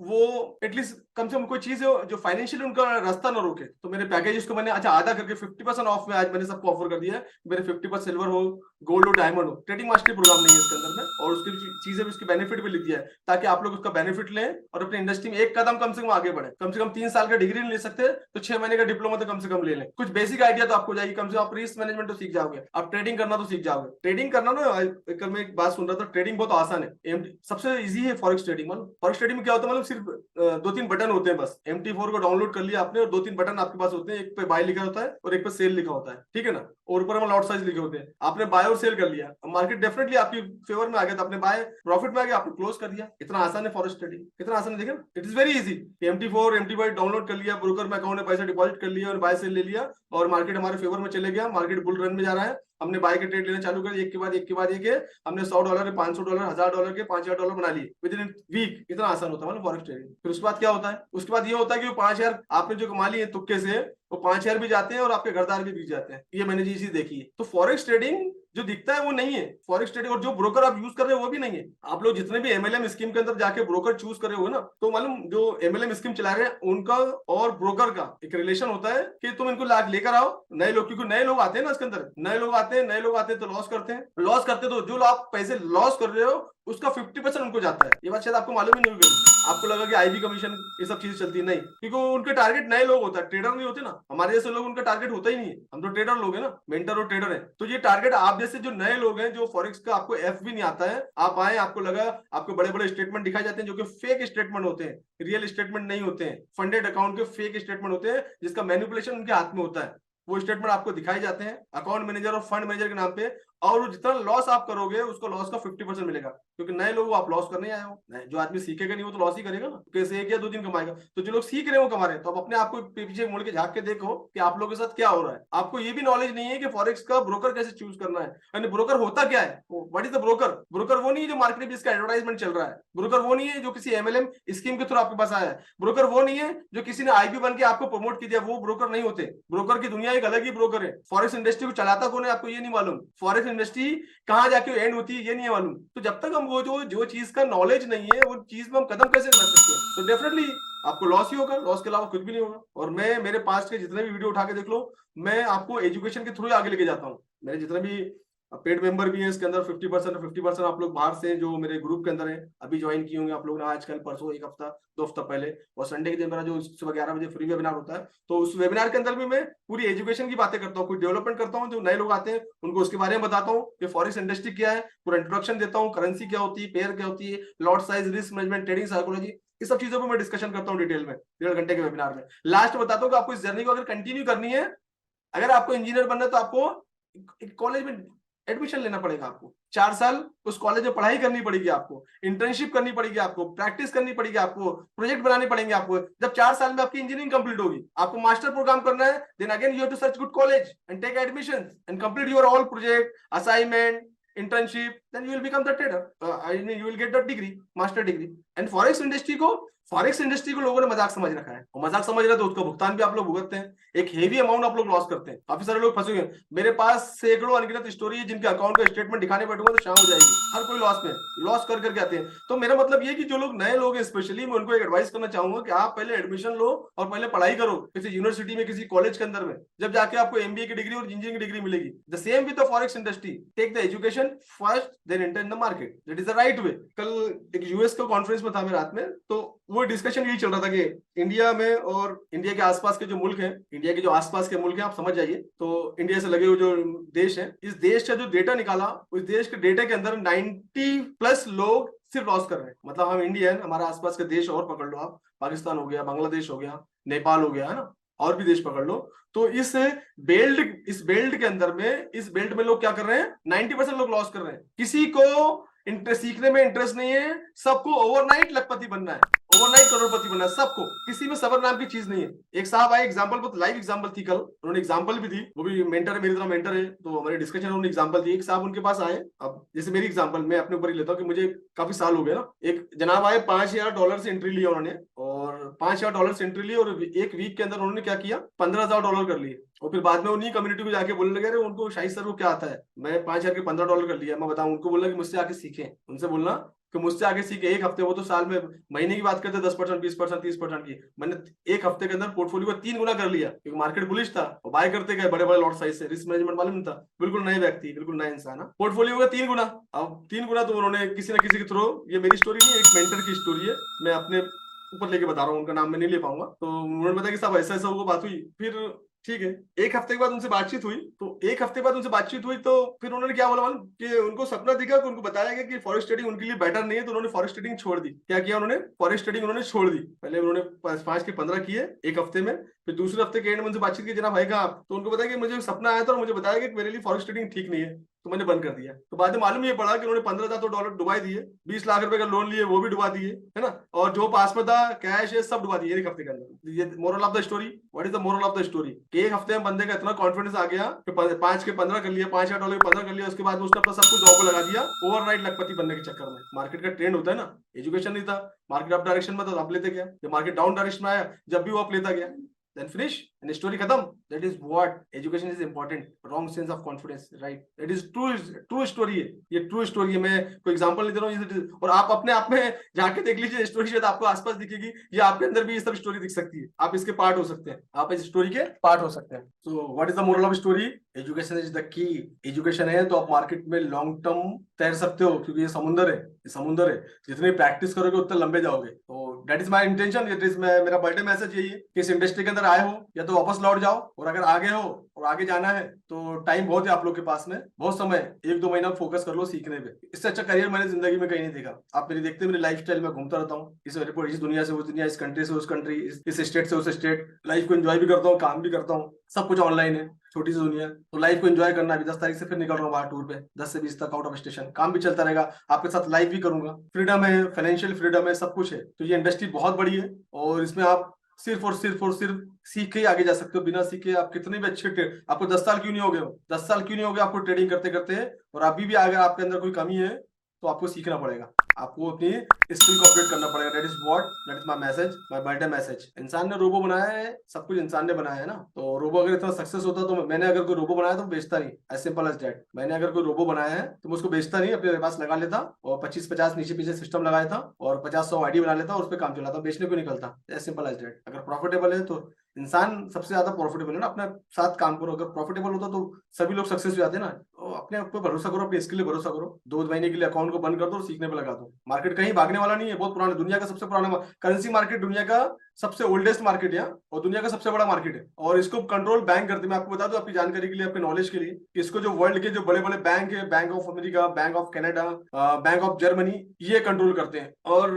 वो एटलीस्ट कम से कम कोई चीज है जो फाइनेंशियली उनका रास्ता ना रोके। तो मेरे पैकेज को मैंने आधा करके 50% ऑफ में आज मैंने सबको ऑफर कर दिया है। मेरे 50% सिल्वर हो, गोल्ड हो, डायमंड हो। ट्रेडिंग मास्टरी प्रोग्राम नहीं है इसके अंदर में, और उसकी चीजें भी, उसके बेनिफिट भी लिख दिया है, ताकि आप लोग उसका बेनिफिट लें और अपनी इंडस्ट्री में एक कदम कम से कम आगे बढ़े। कम से कम 3 साल का डिग्री नहीं ले सकते, तो 6 महीने का डिप्लोमा तो कम से कम ले लें। कुछ बेसिक आइडिया तो आपको जाएगी, कम से कम आप रिस्क मैनेजमेंट तो सीख जाओगे, आप ट्रेडिंग करना तो सीख जाओगे। ट्रेडिंग करना ना, कल मैं एक बात सुन रहा था, ट्रेडिंग बहुत आसान है, सबसे ईजी है फॉरेक्स ट्रेडिंग। मतलब फॉरेक्स ट्रेडिंग में क्या होता है, मतलब सिर्फ 2-3 बटन होते हैं बस। MT4 को डाउनलोड कर लिया आपने और 2-3 बटन आपके पास होते हैं, एक पे बाय लिखा होता है और एक पे सेल लिखा होता है, ठीक है ना, और ऊपर में लॉट साइज लिखे होते हैं। आपने बाय और सेल कर लिया, मार्केट डेफिनेटली आपकी फेवर में आ गया, तो आपने बाय प्रॉफिट में आ गया, आपने क्लोज कर दिया। इतना आसान है फॉरेक्स ट्रेडिंग, कितना आसान है, देखिए it is very easy. MT4 MT5 download कर लिया, ब्रोकर में अकाउंट में पैसा डिपॉजिट कर लिया और बाय सेल ले लिया, और मार्केट हमारे फेवर में चले गया, मार्केट बुल रन में जा रहा है, हमने बाय के ट्रेड लेना चालू कर, एक के बाद एक के बाद एक है, हमने $100 के, $500, $1000 के, $5000 बना लिए विद इन वीक। इतना आसान होता है फॉरेक्स ट्रेडिंग। फिर उसके बाद क्या होता है, उसके बाद ये होता है कि वो 5000 आपने जो कमा लिए तुक्के से, वो 5000 भी जाते हैं और आपके घरदार भी बिक जाते हैं। ये मैंने चीज देखी है। तो फॉरेक्स ट्रेडिंग जो दिखता है वो नहीं है फॉरेक्स ट्रेडिंग, और जो ब्रोकर आप यूज कर रहे हो वो भी नहीं है। आप लोग जितने भी MLM स्कीम के अंदर जाके ब्रोकर चूज कर रहे हो ना, तो मालूम जो MLM स्कीम चला रहे हैं उनका और ब्रोकर का एक रिलेशन होता है कि तुम इनको लेकर आओ नए लोग, क्योंकि नए लोग आते हैं ना इसके अंदर, नए लोग आते हैं तो लॉस करते हैं, तो जो आप पैसे लॉस कर रहे हो उसका 50% उनको जाता है। ये बात शायद आपको मालूम ही नहीं होगी, आपको लगा कि IB कमीशन ये सब चीजें चलती है, नहीं, क्योंकि उनके टारगेट नए लोग होता है, ट्रेडर नहीं होते ना। हमारे जैसे लोग उनका टारगेट होता ही नहीं है, हम तो ट्रेडर लोग हैं ना, मेंटर और ट्रेडर है। तो ये टारगेट आप जैसे जो नए लोग हैं, जो फॉरेक्स का आपको F भी नहीं आता है, आप आए, आपको लगा आपको बड़े बड़े स्टेटमेंट दिखाए जाते हैं जो कि फेक स्टेटमेंट होते हैं, रियल स्टेटमेंट नहीं होते हैं, फंडेड अकाउंट के फेक स्टेटमेंट होते हैं जिसका मैनिपुलेशन उनके हाथ में होता है। वो स्टेटमेंट आपको दिखाई जाते हैं अकाउंट मैनेजर और फंड मैनेजर के नाम पे, और जितना लॉस आप करोगे उसको लॉस का 50% मिलेगा, क्योंकि नए लोग आप लॉस करने आए हो। जो आदमी सीखेगा नहीं वो तो लॉस ही करेगा ना, कैसे 1 या 2 दिन कमाएगा। तो जो लोग सीख रहे हो कमा रहे हैं, तो आप अपने आप को पीछे मुड़ के झांक के देखो कि आप लोगों के साथ क्या हो रहा है। आपको ये भी नॉलेज नहीं है कि फॉरेक्स का ब्रोकर कैसे चूज करना है, यानी ब्रोकर होता क्या है, what is the broker. Broker वो नहीं है जो मार्केट में इसका एडवर्टाइजमेंट चल रहा है, ब्रोकर वो नहीं है जो किसी MLM स्कीम के थ्रू आपके पास आया है, ब्रोकर वो नहीं है जो किसी ने IB बन के आपको प्रमोट किया, वो ब्रोकर नहीं होते। ब्रोकर की दुनिया एक अलग ही ब्रोकर है। फॉरेक्स इंडस्ट्री को चलाता कौन है आपको ये नहीं मालूम, फॉरेक्स इंडस्ट्री कहां जाके एंड होती है ये नहीं है मालूम। तो जब तक हम वो जो चीज का नॉलेज नहीं है, वो चीज में हम कदम कैसे रख सकते हैं, तो डेफिनेटली आपको लॉस ही होगा, लॉस के अलावा कुछ भी नहीं होगा। और मैं मेरे पास्ट के जितने भी वीडियो उठा के देख लो, मैं आपको एजुकेशन के थ्रू आगे लेके जाता हूँ। मेरे जितने भी पेड मेंबर भी है इसके अंदर 50% आप लोग बाहर से जो मेरे ग्रुप के अंदर है, अभी ज्वाइन किए होंगे आप लोग ने, आजकल परसों, 1 हफ्ता 2 हफ्ता पहले। और संडे के दिन मेरा जो सुबह 11 बजे फ्री वेबिनार होता है, तो उस वेबिनार के अंदर भी मैं पूरी एजुकेशन की बातें करता हूँ, कुछ डेवलपमेंट करता हूँ। जो नए लोग आते हैं उनको उसके बारे में बताता हूँ कि फॉरेक्स इंडस्ट्री क्या है, पूरा इंट्रोडक्शन देता हूँ, करेंसी क्या होती है, पेयर क्या होती है, lot size, risk management, trading psychology, इस सब चीजों पर मैं डिस्कशन करता हूँ डिटेल में 1.5 घंटे के वेबिनार में। लास्ट बताता हूँ कि आपको इस जर्नी को अगर कंटिन्यू करनी है, अगर आपको इंजीनियर बनना है, तो आपको एक कॉलेज में एडमिशन लेना पड़ेगा, आपको 4 साल उस कॉलेज में पढ़ाई करनी पड़ेगी, आपको इंटर्नशिप करनी पड़ेगी, आपको प्रैक्टिस करनी पड़ेगी, आपको प्रोजेक्ट बनाने पड़ेंगे। आपको जब 4 साल में आपकी इंजीनियरिंग कंप्लीट होगी, आपको मास्टर प्रोग्राम करना है, then again you have to search good college and take admission and complete your all project, assignment, internship, then you will become the trader. You will get the degree, master degree. And forex industry को लोगों ने मजाक समझ रखा है, और मजाक समझ रहे तो उसका भुगतान भी आप लोग भुगतते हैं। एक हेवी अमाउंट आप लोग लॉस करते हैं, काफी सारे लोग फंसे हुए हैं। मेरे पास सैकड़ों अनगिनत स्टोरी है जिनके अकाउंट का स्टेटमेंट दिखाने बैठूंगा तो शाम हो जाएगी, हर कोई लॉस में, लॉस कर करके आते हैं। तो मेरा मतलब ये कि जो लोग नए लोग हैं, स्पेशली मैं उनको एक एडवाइस करना चाहूंगा कि आप पहले एडमिशन लो और पहले पढ़ाई करो किसी यूनिवर्सिटी में, किसी कॉलेज के अंदर में, जब जाके आपको MBA की डिग्री और इंजीनियरिंग की डिग्री मिलेगी। The same with the forex industry, take the education first, then enter in the market, that is the right way. कल एक US का कॉन्फ्रेंस में था मैं रात में, तो वो डिस्कशन यही चल रहा था कि इंडिया में और इंडिया के आसपास के जो मुल्क हैं, इंडिया के जो आसपास के मुल्क हैं, आप समझ जाइए, तो इंडिया से लगे हुए जो देश है, इस देश का जो डेटा निकाला, उस देश के डेटा के अंदर 90+ लोग सिर्फ लॉस कर रहे हैं। मतलब हम इंडियन, हमारा आसपास के देश और पकड़ लो आप, पाकिस्तान हो गया, बांग्लादेश हो गया, नेपाल हो गया, है ना, और भी देश पकड़ लो। तो इस बेल्ट के अंदर में, इस बेल्ट में लोग क्या कर रहे हैं, 90% लोग लॉस कर रहे हैं। किसी को सीखने में इंटरेस्ट नहीं है, सबको ओवरनाइट लखपति बनना है, ओवरनाइट करोड़पति बनना है सबको, किसी में सबर नाम की चीज नहीं है। एक साहब आए, एग्जांपल, बहुत लाइव एग्जांपल थी कल, उन्होंने एग्जांपल भी दी, वो भी मेंटर है, मेरी तरह मेंटर है, तो हमारे डिस्कशन में उन्होंने एग्जांपल दी। एक साहब उनके पास आए, अब जैसे मेरी एग्जांपल मैं अपने ऊपर ही लेता हूँ कि मुझे काफी साल हो गए ना। एक जनाब आए, $5000 से एंट्री लिया उन्होंने, और $5000 से एंट्री ली, और एक वीक के अंदर उन्होंने क्या किया, $15000 कर लिए। और फिर बाद में उन्हीं कम्युनिटी को जाके बोलने लगे, उनको शाहिद सर को क्या आता है, मैं 5000 के $15 कर लिया, मैं बताऊं, उनको बोला कि मुझसे आके सीखें, उनसे बोलना कि मुझसे आगे सीखे। एक हफ्ते, वो तो साल में, महीने की बात करते 10%, 20%, 30% की, मैंने एक हफ्ते के अंदर पोर्टफोलियो को 3 गुना कर लिया, क्योंकि मार्केट बुलिश था और बाय करते गए बड़े बड़े लॉट साइज से, रिस्क मैनेजमेंट मालूम नहीं था, बिल्कुल नए व्यक्ति, बिल्कुल नए इंसान, पोर्टफोलियो का 3 गुना। अब 3 गुना तो उन्होंने किसी न किसी के थ्रू, ये मेरी स्टोरी नहीं, एक मेंटर की स्टोरी है, मैं अपने ऊपर लेके बता रहा हूँ, उनका नाम मैं नहीं ले पाऊंगा, तो उन्होंने बताया कि साहब ऐसा ऐसा वो बात हुई। फिर ठीक है। एक हफ्ते के बाद उनसे बातचीत हुई, तो एक हफ्ते बाद उनसे बातचीत हुई तो फिर उन्होंने क्या बोला मालूम, कि उनको सपना दिखा कि उनको बताया गया कि फॉरेस्ट ट्रेडिंग उनके लिए बेटर नहीं है, तो उन्होंने फॉरेस्ट ट्रेडिंग छोड़ दी। क्या किया उन्होंने? फॉरेस्ट ट्रेडिंग उन्होंने छोड़ दी। पहले उन्होंने 5 के 15 किए एक हफ्ते में, फिर दूसरे हफ्ते के एंड में उनसे बातचीत की, जनाब भाई का आप, तो उनको बताया कि मुझे सपना आया था और मुझे बताया गया कि मेरे लिए फॉरेस्ट ट्रेडिंग ठीक नहीं है, तो मैंने बंद कर दिया। तो बाद में मालूम ये पड़ा कि उन्होंने $15,000 डुबा दिए, 20 लाख रुपए का लोन लिए वो भी डुबा दिए, है ना, और जो पास में था कैश है सब डुबा दिए एक हफ्ते के अंदर। ये moral of the story. What is the moral of the story? कि एक हफ्ते में बंदे का इतना कॉन्फिडेंस आ गया कि 5 के 15 कर लिया, $5,000 के 15 कर लिया, उसके बाद में उसने अपना सब कुछ दांव पे लगा दिया ओवरनाइट लखपति बनने के चक्कर में। मार्केट का ट्रेंड होता है ना, एजुकेशन नहीं था, मार्केट अप डायरेक्शन में था, आप लेते गया, जब मार्केट डाउन डायरेक्शन में आया जब भी वो आप लेता गया, then finish and story khatam. That is what education is important. Wrong sense of confidence, right? It is true story है ये, ट्रू स्टोरी है। मैं कोई एग्जांपल नहीं दे रहा हूँ, और आप अपने आप में जाके देख लीजिए स्टोरी, शायद आपको आसपास दिखेगी, या आपके अंदर भी ये सब स्टोरी दिख सकती है, आप इसके पार्ट हो सकते हैं, आप इस स्टोरी के पार्ट हो सकते हैं। So what is the moral of story? Education is the key. Education है तो आप मार्केट में लॉन्ग टर्म तैर सकते हो, क्योंकि ये समुंदर है, ये समुंदर है, जितनी प्रैक्टिस करोगे उतने लंबे जाओगे। तो that is my intention, it is मेरा बर्थडे मैसेज यही है कि इस इंडस्ट्री के अंदर आए हो या तो वापस लौट जाओ, और अगर आगे हो और आगे जाना है तो टाइम बहुत है आप लोग के पास में, बहुत समय, 1-2 महीना फोकस कर लो सीखने पे। इससे अच्छा करियर मैंने जिंदगी में कहीं नहीं देखा। आप मेरी देखते मेरी लाइफ स्टाइल में घूमता रहता हूँ, इस दुनिया से उस दुनिया, इस कंट्री से उस कंट्री, इस स्टेट से उस स्टेट, लाइफ को एंजॉय भी करता हूँ, काम भी करता हूँ, सब कुछ ऑनलाइन है, छोटी सी दुनिया। तो लाइफ को एंजॉय करना। अभी 10 तारीख से फिर निकल रहा हूँ बाहर टूर पे, 10 से 20 तक आउट ऑफ स्टेशन, काम भी चलता रहेगा, आपके साथ लाइव भी करूंगा। फ्रीडम है, फाइनेंशियल फ्रीडम है, सब कुछ है। तो ये इंडस्ट्री बहुत बड़ी है, और इसमें आप सिर्फ सीख के ही आगे जा सकते हो। बिना सीखे आप कितने भी अच्छे आपको 10 साल क्यों नहीं हो गए हो, 10 साल क्यों नहीं हो गए आपको ट्रेडिंग करते करते, और अभी भी अगर आपके अंदर कोई कमी है तो आपको सीखना पड़ेगा, आपको अपनी स्किल को अपडेट करना पड़ेगा। That is my message, my birthday message. इंसान ने रोबो बनाया है, सब कुछ इंसान ने बनाया है ना, तो रोबो अगर इतना सक्सेस होता तो मैंने अगर कोई रोबो बनाया तो बेचता नहीं, एज सिंपल एज दैट। मैंने अगर कोई रोबो बनाया है तो मैं उसको बेचता नहीं, अपने पास लगा लेता, और 25-50 नीचे पीछे सिस्टम लगाया था, और 50-100 आईडी बना लेता और उस पर काम चलाता, बेचने को निकलता, एज सिंपल एज दैट। अगर प्रॉफिटेबल है तो इंसान सबसे ज्यादा प्रॉफिटेबल है ना, अपने साथ काम करो। अगर प्रॉफिटेबल होता तो सभी लोग सक्सेस हो जाते हैं ना। तो अपने आप पे भरोसा करो, अपनी स्किल पे भरोसा करो, 2 महीने के लिए अकाउंट को बंद कर दो और सीखने पे लगा दो। मार्केट कहीं भागने वाला नहीं है, बहुत पुराना, दुनिया का सबसे पुराना करेंसी मार्केट, दुनिया का सबसे ओल्डेस्ट मार्केट है, और दुनिया का सबसे बड़ा मार्केट है, और इसको कंट्रोल बैंक करते हैं। मैं आपको बता दूं आपकी जानकारी के लिए, आपके नॉलेज के लिए, कि इसको जो वर्ल्ड के जो बड़े बड़े बैंक है, bank of America, bank of Canada, bank of Germany, ये कंट्रोल करते हैं। और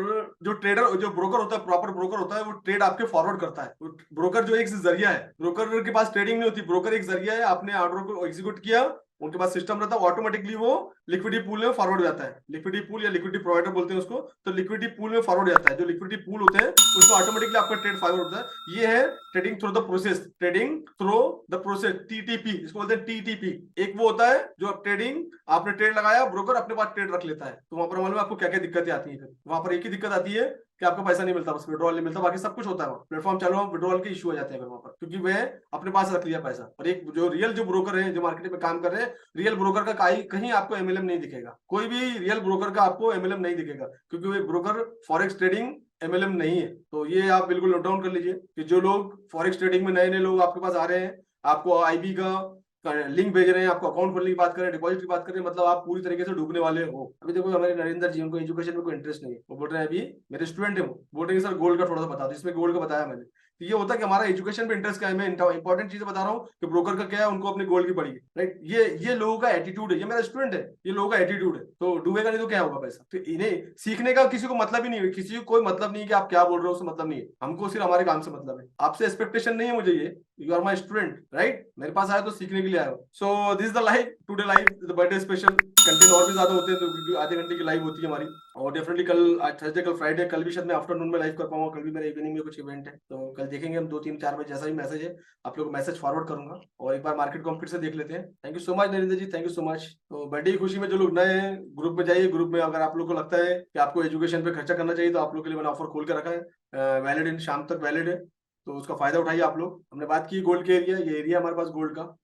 जो ट्रेडर, जो ब्रोकर होता है, प्रॉपर ब्रोकर होता है, वो ट्रेड आपके फॉरवर्ड करता है। ब्रोकर जो एक जरिया है, ब्रोकर के पास ट्रेडिंग नहीं होती, ब्रोकर एक जरिया है। आपने ऑर्डर को एग्जीक्यूट किया, उनके पास सिस्टम रहता है, ऑटोमेटिकली वो लिक्विडिटी पूल में फॉरवर्ड हो जाता है। लिक्विडिटी पूल या लिक्विडिटी प्रोवाइडर बोलते हैं उसको, तो लिक्विडिटी पूल में फॉरवर्ड हो जाता है। जो लिक्विडिटी पूल होते हैं उसमें ऑटोमेटिकली आपका ट्रेड फॉरवर्ड होता है। ये है trading through the process, trading through the process, TTP इसको बोलते हैं, टीटीपी। एक वो होता है जो ट्रेडिंग, आपने ट्रेड लगाया, ब्रोकर अपने पास ट्रेड रख लेता है, तो वहां पर मालूम है आपको क्या क्या दिक्कतें आती है। फिर वहां पर एक ही दिक्कत आती है कि आपको पैसा नहीं मिलता, बस विड्रॉल नहीं मिलता, बाकी सब कुछ होता है। प्लेटफॉर्म चालू है, विड्रॉल के इशू हो जाते हैं वहां पर, क्योंकि वे अपने पास रख लिया पैसा। और एक जो रियल जो ब्रोकर है, जो मार्केट में काम कर रहे हैं, रियल ब्रोकर का कहीं आपको एमएलएम नहीं दिखेगा, कोई भी रियल ब्रोकर का आपको एमएलएम नहीं दिखेगा, क्योंकि वो ब्रोकर फॉरेक्स ट्रेडिंग एमएलएम नहीं है। तो ये आप बिल्कुल नोट डाउन कर लीजिए कि जो लोग फॉरेक्स ट्रेडिंग में नए नए लोग आपके पास आ रहे हैं, आपको आईबी का लिंक भेज रहे हैं, आपको अकाउंट खोलने की बात कर रहे हैं, डिपॉजिट की बात कर रहे हैं, मतलब आप पूरी तरीके से डूबने वाले हो। अभी देखो हमारे नरेंद्र जी, उनको एजुकेशन में कोई इंटरेस्ट नहीं है, वो बोल रहे हैं, अभी मेरे स्टूडेंट है, वो बोल रहे हैं सर गोल्ड का थोड़ा सा बता दो, इसमें गोल्ड का बताया मैंने। तो ये होता है कि हमारा एजुकेशन पे इंटरेस्ट क्या है, मैं इंपॉर्टेंट चीजें बता रहा हूँ कि ब्रोकर का क्या है, उनको अपनी गोल्ड की पड़ी है, राइट। ये लोगों का एटीट्यूड है, ये मेरा स्टूडेंट है, ये लोगों का एटीट्यूड है, तो डूबेगा नहीं तो क्या होगा पैसा। तो इन्हें सीखने का किसी को मतलब ही नहीं है, किसी को कोई मतलब नहीं है कि आप क्या बोल रहे हो, उससे मतलब नहीं है। हमको सिर्फ हमारे काम से मतलब है, आपसे एक्सपेक्टेशन नहीं है मुझे ये, you are my student, right. मेरे पास आया तो सीखने के लिए आया। So this the live today, live the birthday special. Content और भी ज्यादा होते हैं, तो क्योंकि आधे घंटे की लाइव होती है हमारी, और डेफिनेटली कल, आज थर्सडे, कल फ्राइडे, कल भी शायद मैं आफ्टरनून में लाइव कर पाऊंगा, कल भी मेरा इवनिंग में कुछ इवेंट है, तो कल देखेंगे हम 2-3-4 बजे, जैसा भी मैसेज है आप लोग को मैसेज फॉरवर्ड करूंगा, और एक बार मार्केट को हम फिर से देख लेते हैं। Thank you so much Narendra ji, thank you so much. तो बर्थडे की खुशी में जो लोग नए हैं, ग्रुप में जाइए, ग्रुप में अगर आप लोग को लगता है कि आपको एजुकेशन पे खर्चा करना चाहिए, तो आप लोग के लिए मैंने ऑफर खोल के रखा है, वैलिड इन शाम तक वैलिड है, तो उसका फायदा उठाइए आप लोग। हमने बात की गोल्ड के एरिया, ये एरिया हमारे पास गोल्ड का,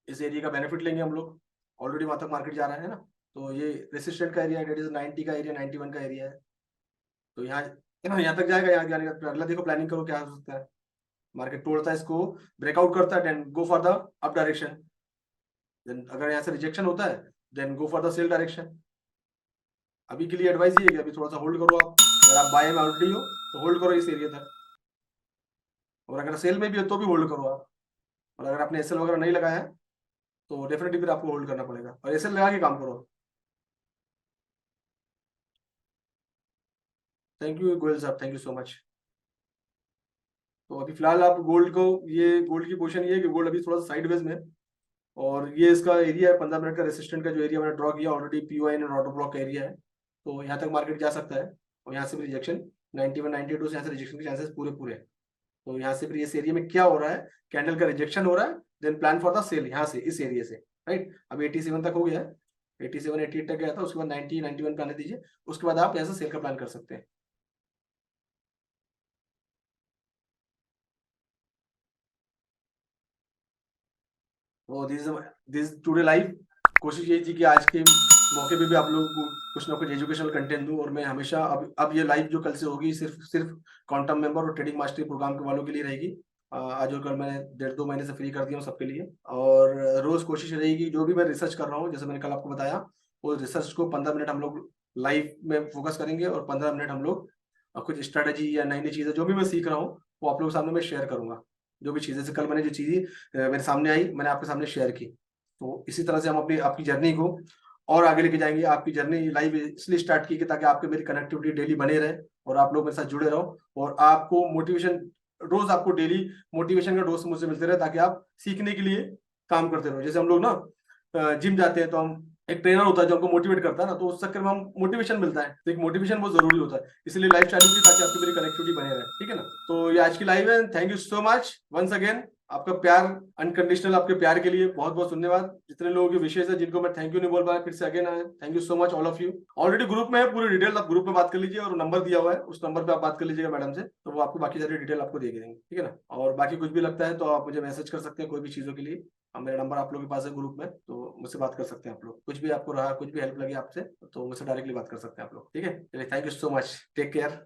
इस एरिया का बेनिफिट लेंगे हम लोग, ऑलरेडी वहां तक मार्केट जा रहा है ना। तो ये रेसिस्टेंट का एरिया है, 90 का एरिया, 91 का एरिया है, तो यहाँ तक जाएगा, यहाँ जाने का अगला देखो प्लानिंग करो क्या हो सकता है। मार्केट तोड़ता है इसको, ब्रेकआउट करता है, then go for the up direction, then अगर यहाँ से रिजेक्शन होता है then go for the sell direction. अभी के लिए एडवाइस ये है कि अभी थोड़ा सा होल्ड करो आप, अगर आप बाय में ऑलरेडी हो तो होल्ड करो इस एरिया तक, और अगर सेल में भी हो तो भी होल्ड करो आप। और अगर आपने एसएल वगैरह नहीं लगाया है तो डेफिनेटली फिर आपको होल्ड करना पड़ेगा और एसएल लगा के काम करो। थैंक यू गोयल साहब, थैंक यू सो मच। तो अभी फिलहाल आप गोल्ड को, ये गोल्ड की पोजीशन ये है कि गोल्ड अभी थोड़ा सा साइडवेज में है और ये इसका एरिया है 15 मिनट का रेसिस्टेंट का जो एरिया मैंने ड्रॉ किया already, POI and auto block का एरिया है। तो यहाँ तक मार्केट जा सकता है और यहाँ से भी रिजेक्शन 91 92 से यहाँ से रिजेक्शन के चांसेस पूरे पूरे हैं। तो यहाँ से फिर इस एरिया में क्या हो रहा है, कैंडल का रिजेक्शन हो रहा है, then plan for the sell यहाँ से इस एरिया से, राइट। अभी 87 तक हो गया है, 87 88 तक गया था, उसके बाद 90 91 पे आने दीजिए, उसके बाद आप यहाँ से सेल का प्लान कर सकते हैं। वो दिस टुडे लाइव कोशिश यही थी कि आज के मौके पे भी आप लोगों को कुछ ना कुछ एजुकेशनल कंटेंट दूं और मैं हमेशा अब ये लाइव जो कल से होगी सिर्फ सिर्फ क्वांटम मेंबर और ट्रेडिंग मास्टरी प्रोग्राम के वालों के लिए रहेगी। आज और कल मैंने 1.5 2 महीने से फ्री कर दिया हूँ सबके लिए और रोज कोशिश रहेगी जो भी मैं रिसर्च कर रहा हूँ, जैसे मैंने कल आपको बताया, वो रिसर्च को 15 मिनट हम लोग लाइव में फोकस करेंगे और 15 मिनट हम लोग कुछ स्ट्रेटेजी या नई नई चीजें जो भी मैं सीख रहा हूँ वो आप लोगों के सामने मैं शेयर करूंगा। जो भी चीजें से कल मैंने जो चीजें मेरे सामने आई मैंने आपके सामने शेयर की। तो इसी तरह से हम अपनी आपकी जर्नी को और आगे लेके जाएंगे। आपकी जर्नी लाइव इसलिए स्टार्ट की कि ताकि आपके मेरी कनेक्टिविटी डेली बने रहे और आप लोग मेरे साथ जुड़े रहो और आपको मोटिवेशन रोज आपको डेली मोटिवेशन का डोज मुझसे मिलते रहे ताकि आप सीखने के लिए काम करते रहो। जैसे हम लोग ना जिम जाते हैं तो हम एक ट्रेनर होता है जो हमको मोटिवेट करता है ना, तो उस चक्कर में हम मोटिवेशन मिलता है, तो एक मोटिवेशन बहुत जरूरी होता है, इसलिए लाइव चालू की ताकि आपकी मेरी कनेक्टिविटी बने रहे, ठीक है ना। तो ये आज की लाइव है। Thank you so much once again, आपका प्यार अनकंडीशनल, आपके प्यार के लिए बहुत बहुत धन्यवाद। जितने लोगों के विशेष है जिनको मैं थैंक यू नहीं बोल पाया, फिर से again thank you so much all of you. Already group में है पूरी डिटेल, आप ग्रुप में बात कर लीजिए और नंबर दिया हुआ है उस नंबर पे आप बात कर लीजिएगा मैडम से, तो वो आपको बाकी सारी डिटेल आपको दे देंगे, ठीक है ना। और बाकी कुछ भी लगता है तो आप मुझे मैसेज कर सकते हैं कोई भी चीजों के लिए, मेरा नंबर आप लोगों के पास है ग्रुप में, तो मुझसे बात कर सकते हैं आप लोग। कुछ भी आपको रहा, कुछ भी हेल्प लगी आपसे तो मुझसे डायरेक्टली बात कर सकते हैं आप लोग, ठीक है। चलिए thank you so much, take care.